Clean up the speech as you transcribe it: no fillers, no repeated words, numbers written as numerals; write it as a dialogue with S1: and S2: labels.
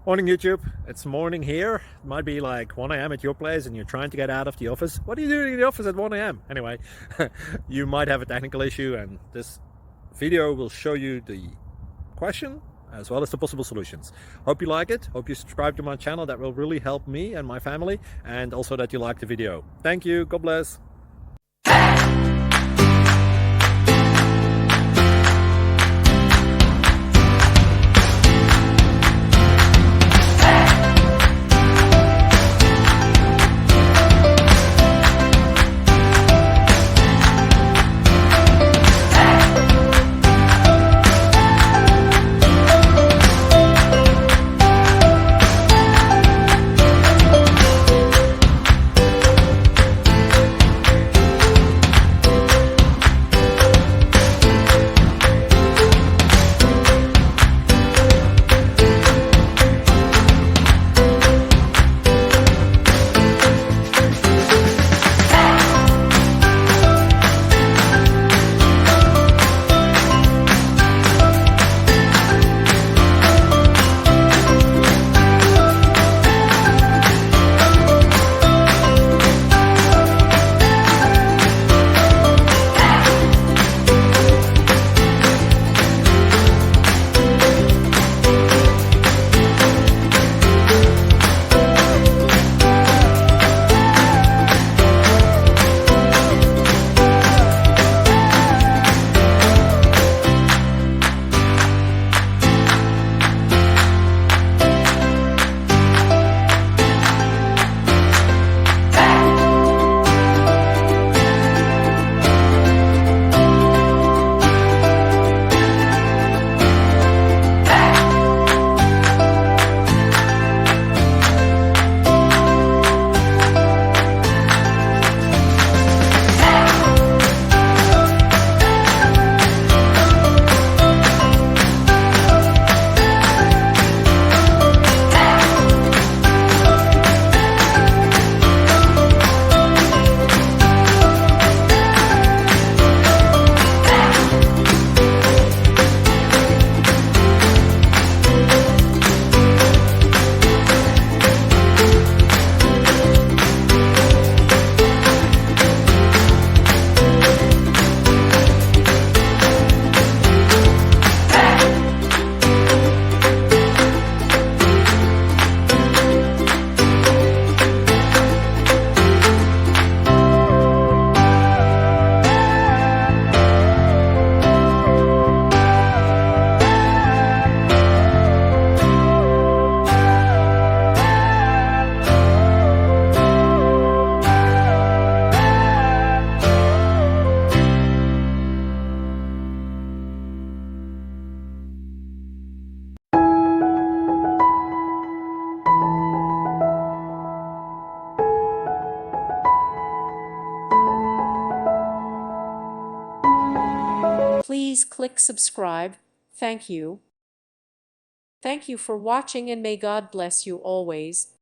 S1: Morning YouTube, it's morning here. It might be like 1 a.m. at your place and you're trying to get out of the office. What are you doing in the office at 1 a.m.? Anyway, you might have a technical issue and this video will show you the question as well as the possible solutions. Hope you like it, hope you subscribe to my channel. That will really help me and my family, and also that you like the video. Thank you, God bless.
S2: Please click subscribe. Thank you. Thank you for watching, and may God bless you always.